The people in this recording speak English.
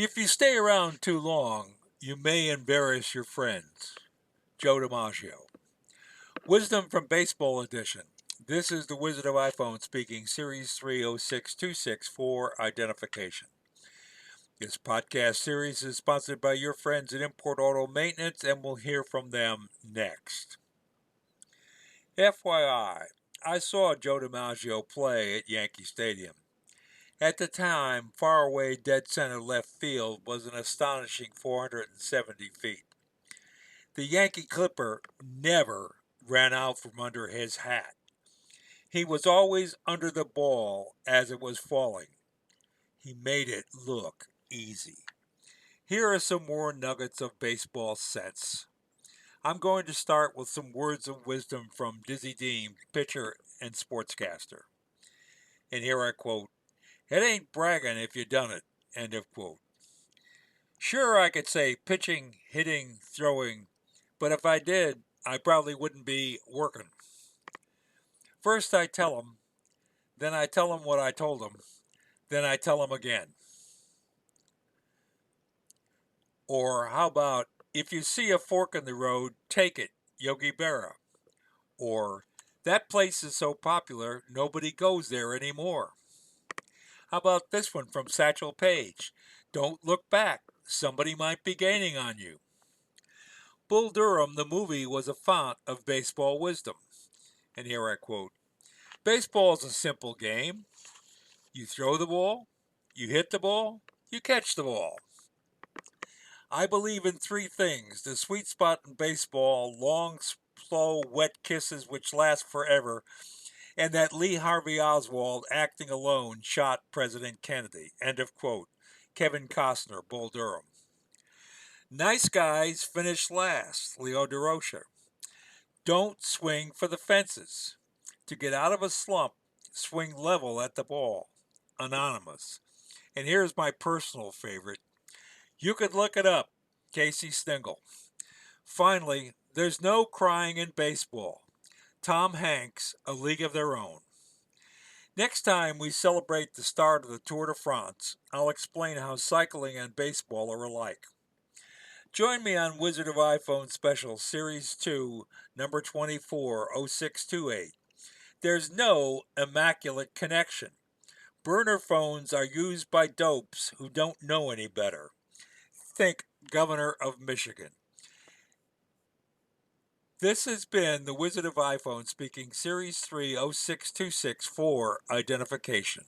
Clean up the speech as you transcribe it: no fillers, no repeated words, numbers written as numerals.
If you stay around too long, you may embarrass your friends. Joe DiMaggio. Wisdom from Baseball Edition. This is the Wizard of iPhone speaking, Series 30626 for identification. This podcast series is sponsored by your friends at Import Auto Maintenance, and we'll hear from them next. FYI, I saw Joe DiMaggio play at Yankee Stadium. At the time, far away dead center left field was an astonishing 470 feet. The Yankee Clipper never ran out from under his hat. He was always under the ball as it was falling. He made it look easy. Here are some more nuggets of baseball sense. I'm going to start with some words of wisdom from Dizzy Dean, pitcher and sportscaster. And here I quote, "It ain't bragging if you done it," end of quote. Sure, I could say pitching, hitting, throwing, but if I did, I probably wouldn't be working. First I tell them, then I tell them what I told them, then I tell them again. Or how about, if you see a fork in the road, take it, Yogi Berra. Or, that place is so popular, nobody goes there anymore. How about this one from Satchel Paige? Don't look back, somebody might be gaining on you. Bull Durham, the movie, was a font of baseball wisdom. And here I quote, "Baseball is a simple game. You throw the ball, you hit the ball, you catch the ball. I believe in three things: the sweet spot in baseball, long, slow, wet kisses which last forever, and that Lee Harvey Oswald, acting alone, shot President Kennedy." End of quote. Kevin Costner, Bull Durham. Nice guys finish last. Leo DeRocha. Don't swing for the fences. To get out of a slump, swing level at the ball. Anonymous. And here's my personal favorite. You could look it up. Casey Stengel. Finally, there's no crying in baseball. Tom Hanks, A League of Their Own. Next time we celebrate the start of the Tour de France, I'll explain how cycling and baseball are alike. Join me on Wizard of iPhone Special Series 2, number 240628. There's no immaculate connection. Burner phones are used by dopes who don't know any better. Think Governor of Michigan. This has been the Wizard of iPhone speaking Series 30626 for identification.